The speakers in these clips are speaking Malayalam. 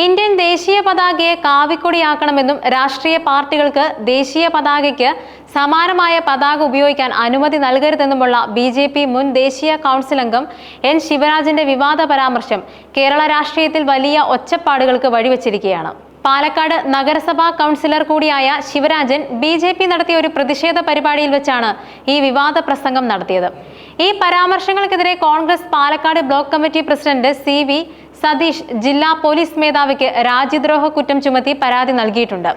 ഇന്ത്യൻ ദേശീയ പതാകയെ കാവിക്കൊടിയാക്കണമെന്നും രാഷ്ട്രീയ പാർട്ടികൾക്ക് ദേശീയ പതാകയ്ക്ക് സമാനമായ പതാക ഉപയോഗിക്കാൻ അനുമതി നൽകരുതെന്നുമുള്ള ബി.ജെ.പി. മുൻ ദേശീയ കൗൺസിൽ അംഗം എൻ ശിവരാജന്റെ വിവാദ പരാമർശം കേരള രാഷ്ട്രീയത്തിൽ വലിയ ഒച്ചപ്പാടുകൾക്ക് വഴിവെച്ചിരിക്കുകയാണ്. പാലക്കാട് നഗരസഭാ കൗൺസിലർ കൂടിയായ ശിവരാജൻ ബി.ജെ.പി. നടത്തിയ ഒരു പ്രതിഷേധ പരിപാടിയിൽ വെച്ചാണ് ഈ വിവാദ പ്രസംഗം നടത്തിയത്. ഈ പരാമർശങ്ങൾക്കെതിരെ Congress Palakkad block committee president C V. Satheesh ജില്ലാ പോലീസ് മേധാവിക്ക് രാജ്യദ്രോഹ കുറ്റം ചുമത്തി പരാതി നൽകിയിട്ടുണ്ട്.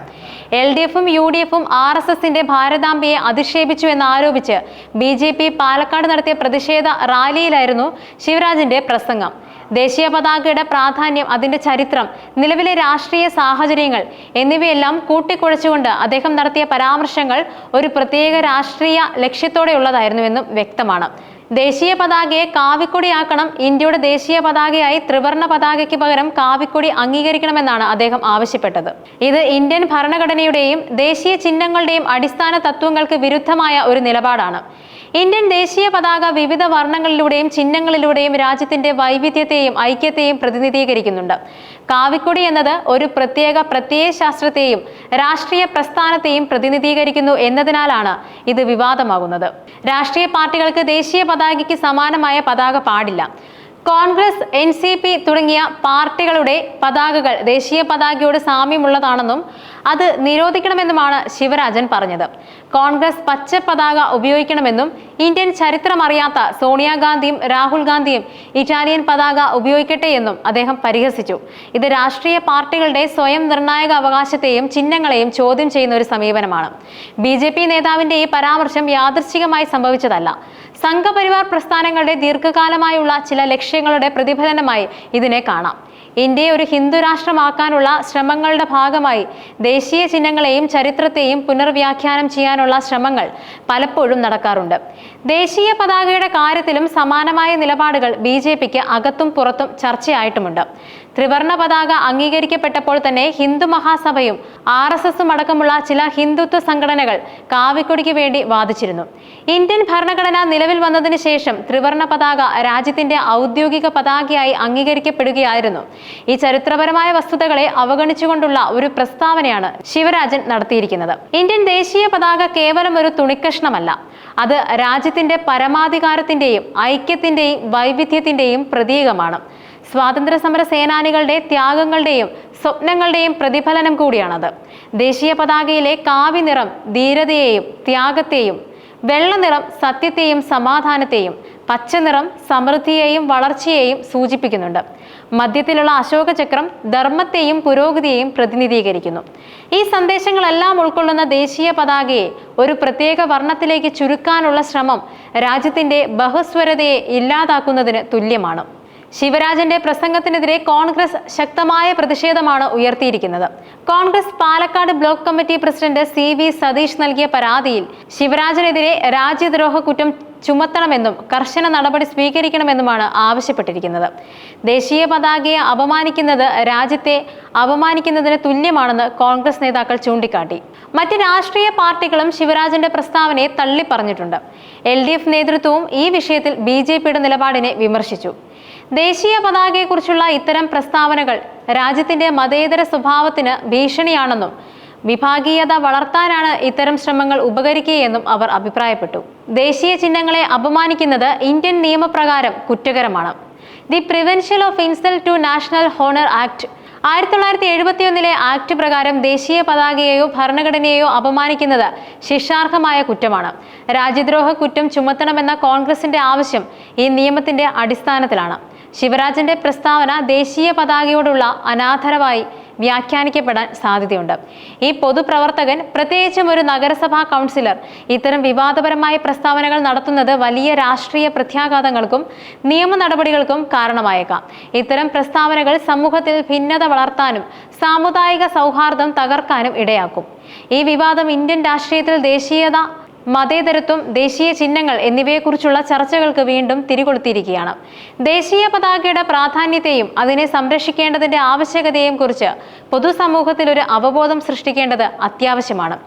LDF-ഉം UDF-ഉം RSSന്റെ ഭാരതാംബയെ അധിക്ഷേപിച്ചു എന്നാരോപിച്ച് ബി.ജെ.പി. പാലക്കാട് നടത്തിയ പ്രതിഷേധ റാലിയിലായിരുന്നു ശിവരാജന്റെ പ്രസംഗം. ദേശീയ പതാകയുടെ പ്രാധാന്യം, അതിന്റെ ചരിത്രം, നിലവിലെ രാഷ്ട്രീയ സാഹചര്യങ്ങൾ എന്നിവയെല്ലാം കൂട്ടിക്കുഴച്ചുകൊണ്ട് അദ്ദേഹം നടത്തിയ പരാമർശങ്ങൾ ഒരു പ്രത്യേക രാഷ്ട്രീയ ലക്ഷ്യത്തോടെയുള്ളതായിരുന്നുവെന്നും വ്യക്തമാണ്. ദേശീയ പതാകയെ കാവിക്കൊടിയാക്കണം, ഇന്ത്യയുടെ ദേശീയ പതാകയായി ത്രിവർണ്ണ പതാകയ്ക്ക് പകരം കാവിക്കൊടി അംഗീകരിക്കണമെന്നാണ് അദ്ദേഹം ആവശ്യപ്പെട്ടത്. ഇത് ഇന്ത്യൻ ഭരണഘടനയുടെയും ദേശീയ ചിഹ്നങ്ങളുടെയും അടിസ്ഥാന തത്വങ്ങൾക്ക് വിരുദ്ധമായ ഒരു നിലപാടാണ്. ഇന്ത്യൻ ദേശീയ പതാക വിവിധ വർണ്ണങ്ങളിലൂടെയും ചിഹ്നങ്ങളിലൂടെയും രാജ്യത്തിന്റെ വൈവിധ്യത്തെയും ഐക്യത്തെയും പ്രതിനിധീകരിക്കുന്നുണ്ട്. കാവിക്കൊടി എന്നത് ഒരു പ്രത്യേക പ്രത്യയശാസ്ത്രത്തെയും രാഷ്ട്രീയ പ്രസ്ഥാനത്തെയും പ്രതിനിധീകരിക്കുന്നു എന്നതിനാലാണ് ഇത് വിവാദമാകുന്നത്. രാഷ്ട്രീയ പാർട്ടികൾക്ക് ദേശീയ പതാകയ്ക്ക് സമാനമായ പതാക പാടില്ല. കോൺഗ്രസ്, NCP തുടങ്ങിയ പാർട്ടികളുടെ പതാകകൾ ദേശീയ പതാകയോട് സാമ്യമുള്ളതാണെന്നും അത് നിരോധിക്കണമെന്നുമാണ് ശിവരാജൻ പറഞ്ഞത്. കോൺഗ്രസ് പച്ച പതാക ഉപയോഗിക്കണമെന്നും ഇന്ത്യൻ ചരിത്രമറിയാത്ത സോണിയാഗാന്ധിയും രാഹുൽ ഗാന്ധിയും ഇറ്റാലിയൻ പതാക ഉപയോഗിക്കട്ടെ എന്നും അദ്ദേഹം പരിഹസിച്ചു. ഇത് രാഷ്ട്രീയ പാർട്ടികളുടെ സ്വയം നിർണായക അവകാശത്തെയും ചിഹ്നങ്ങളെയും ചോദ്യം ചെയ്യുന്ന ഒരു സമീപനമാണ്. ബി.ജെ.പി. നേതാവിന്റെ ഈ പരാമർശം യാദൃശ്ചികമായി സംഭവിച്ചതല്ല. സംഘപരിവാർ പ്രസ്ഥാനങ്ങളുടെ ദീർഘകാലമായുള്ള ചില ലക്ഷ്യങ്ങളുടെ പ്രതിഫലനമായി ഇതിനെ കാണാം. ഇന്ത്യയെ ഒരു ഹിന്ദു രാഷ്ട്രമാക്കാനുള്ള ശ്രമങ്ങളുടെ ഭാഗമായി ദേശീയ ചിഹ്നങ്ങളെയും ചരിത്രത്തെയും പുനർവ്യാഖ്യാനം ചെയ്യാനുള്ള ശ്രമങ്ങൾ പലപ്പോഴും നടക്കാറുണ്ട്. ദേശീയ പതാകയുടെ കാര്യത്തിലും സമാനമായ നിലപാടുകൾ ബി.ജെ.പിക്ക് അകത്തും പുറത്തും ചർച്ചയായിട്ടുമുണ്ട്. ത്രിവർണ്ണ പതാക അംഗീകരിക്കപ്പെട്ടപ്പോൾ തന്നെ ഹിന്ദു മഹാസഭയും RSSും അടക്കമുള്ള ചില ഹിന്ദുത്വ സംഘടനകൾ കാവിക്കൊടിക്ക് വേണ്ടി വാദിച്ചിരുന്നു. ഇന്ത്യൻ ഭരണഘടന നിലവിൽ വന്നതിന് ശേഷം ത്രിവർണ്ണ പതാക രാജ്യത്തിന്റെ ഔദ്യോഗിക പതാകയായി അംഗീകരിക്കപ്പെടുകയായിരുന്നു. ഈ ചരിത്രപരമായ വസ്തുതകളെ അവഗണിച്ചുകൊണ്ടുള്ള ഒരു പ്രസ്താവനയാണ് ശിവരാജൻ നടത്തിയിരിക്കുന്നത്. ഇന്ത്യൻ ദേശീയ പതാക കേവലം ഒരു തുണിക്കഷ്ണമല്ല, അത് രാജ്യത്തിന്റെ പരമാധികാരത്തിന്റെയും ഐക്യത്തിന്റെയും വൈവിധ്യത്തിന്റെയും പ്രതീകമാണ്. സ്വാതന്ത്ര്യ സമര സേനാനികളുടെ ത്യാഗങ്ങളുടെയും സ്വപ്നങ്ങളുടെയും പ്രതിഫലനം കൂടിയാണത്. ദേശീയ പതാകയിലെ കാവി നിറം ധീരതയെയും ത്യാഗത്തെയും, വെള്ള നിറം സത്യത്തെയും സമാധാനത്തെയും, പച്ച നിറം സമൃദ്ധിയെയും വളർച്ചയെയും സൂചിപ്പിക്കുന്നുണ്ട്. മധ്യത്തിലുള്ള അശോക ചക്രം ധർമ്മത്തെയും പുരോഗതിയെയും പ്രതിനിധീകരിക്കുന്നു. ഈ സന്ദേശങ്ങളെല്ലാം ഉൾക്കൊള്ളുന്ന ദേശീയ പതാകയെ ഒരു പ്രത്യേക വർണ്ണത്തിലേക്ക് ചുരുക്കാനുള്ള ശ്രമം രാജ്യത്തിന്റെ ബഹുസ്വരതയെ ഇല്ലാതാക്കുന്നതിന് തുല്യമാണ്. ശിവരാജന്റെ പ്രസംഗത്തിനെതിരെ കോൺഗ്രസ് ശക്തമായ പ്രതിഷേധമാണ് ഉയർത്തിയിരിക്കുന്നത്. Congress Palakkad block committee president C V. Satheesh നൽകിയ പരാതിയിൽ ശിവരാജനെതിരെ രാജ്യദ്രോഹ കുറ്റം ചുമത്തണമെന്നും കർശന നടപടി സ്വീകരിക്കണമെന്നുമാണ് ആവശ്യപ്പെട്ടിരിക്കുന്നത്. ദേശീയ പതാകയെ അപമാനിക്കുന്നത് രാജ്യത്തെ അപമാനിക്കുന്നതിന് തുല്യമാണെന്ന് കോൺഗ്രസ് നേതാക്കൾ ചൂണ്ടിക്കാട്ടി. മറ്റ് രാഷ്ട്രീയ പാർട്ടികളും ശിവരാജന്റെ പ്രസ്താവനയെ തള്ളിപ്പറഞ്ഞിട്ടുണ്ട്. LDF നേതൃത്വവും ഈ വിഷയത്തിൽ ബി.ജെ.പിയുടെ നിലപാടിനെ വിമർശിച്ചു. ദേശീയ പതാകയെക്കുറിച്ചുള്ള ഇത്തരം പ്രസ്താവനകൾ രാജ്യത്തിന്റെ മതേതര സ്വഭാവത്തിന് ഭീഷണിയാണെന്നും വിഭാഗീയത വളർത്താനാണ് ഇത്തരം ശ്രമങ്ങൾ ഉപകരിക്കുകയെന്നും അവർ അഭിപ്രായപ്പെട്ടു. ദേശീയ ചിഹ്നങ്ങളെ അപമാനിക്കുന്നത് ഇന്ത്യൻ നിയമപ്രകാരം കുറ്റകരമാണ്. The prevention of insult to national honour act 1971 act പ്രകാരം ദേശീയ പതാകയെയോ ഭരണഘടനയെയോ അപമാനിക്കുന്നത് ശിക്ഷാർഹമായ കുറ്റമാണ്. രാജ്യദ്രോഹ കുറ്റം ചുമത്തണമെന്ന കോൺഗ്രസിന്റെ ആവശ്യം ഈ നിയമത്തിന്റെ അടിസ്ഥാനത്തിലാണ്. ശിവരാജന്റെ പ്രസ്താവന ദേശീയ പതാകയോടുള്ള അനാദരവായി വ്യാഖ്യാനിക്കപ്പെടാൻ സാധ്യതയുണ്ട്. ഈ പൊതുപ്രവർത്തകൻ, പ്രത്യേകിച്ചും ഒരു നഗരസഭാ കൗൺസിലർ, ഇത്തരം വിവാദപരമായ പ്രസ്താവനകൾ നടത്തുന്നത് വലിയ രാഷ്ട്രീയ പ്രത്യാഘാതങ്ങൾക്കും നിയമ നടപടികൾക്കും കാരണമായേക്കാം. ഇത്തരം പ്രസ്താവനകൾ സമൂഹത്തിൽ ഭിന്നത വളർത്താനും സാമുദായിക സൗഹാർദ്ദം തകർക്കാനും ഇടയാക്കും. ഈ വിവാദം ഇന്ത്യൻ രാഷ്ട്രീയത്തിൽ ദേശീയത, മതേതരത്വം, ദേശീയ ചിഹ്നങ്ങൾ എന്നിവയെക്കുറിച്ചുള്ള ചർച്ചകൾക്ക് വീണ്ടും തിരികൊളുത്തിയിരിക്കുകയാണ്. ദേശീയ പതാകയുടെ പ്രാധാന്യത്തെയും അതിനെ സംരക്ഷിക്കേണ്ടതിന്റെ ആവശ്യകതയെയും കുറിച്ച് പൊതുസമൂഹത്തിൽ ഒരു അവബോധം സൃഷ്ടിക്കേണ്ടത് അത്യാവശ്യമാണ്.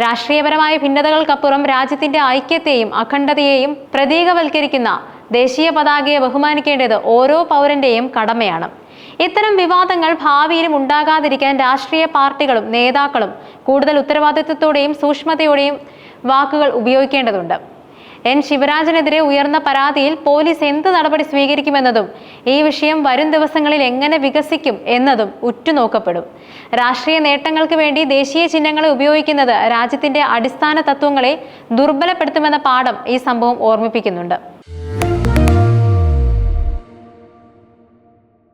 രാഷ്ട്രീയപരമായ ഭിന്നതകൾക്കപ്പുറം രാജ്യത്തിന്റെ ഐക്യത്തെയും അഖണ്ഡതയെയും പ്രതീകവൽക്കരിക്കുന്ന ദേശീയ പതാകയെ ബഹുമാനിക്കേണ്ടത് ഓരോ പൗരന്റെയും കടമയാണ്. ഇത്തരം വിവാദങ്ങൾ ഭാവിയിലും ഉണ്ടാകാതിരിക്കാൻ രാഷ്ട്രീയ പാർട്ടികളും നേതാക്കളും കൂടുതൽ ഉത്തരവാദിത്വത്തോടെയും സൂക്ഷ്മതയോടെയും വാക്കുകൾ ഉപയോഗിക്കേണ്ടതുണ്ട്. എൻ ശിവരാജനെതിരെ ഉയർന്ന പരാതിയിൽ പോലീസ് എന്ത് നടപടി സ്വീകരിക്കുമെന്നതും ഈ വിഷയം വരും ദിവസങ്ങളിൽ എങ്ങനെ വികസിക്കും എന്നതും ഉറ്റുനോക്കപ്പെടും. രാഷ്ട്രീയ നേട്ടങ്ങൾക്ക് വേണ്ടി ദേശീയ ചിഹ്നങ്ങളെ ഉപയോഗിക്കുന്നത് രാജ്യത്തിന്റെ അടിസ്ഥാന തത്വങ്ങളെ ദുർബലപ്പെടുത്തുമെന്ന പാഠം ഈ സംഭവം ഓർമ്മിപ്പിക്കുന്നുണ്ട്.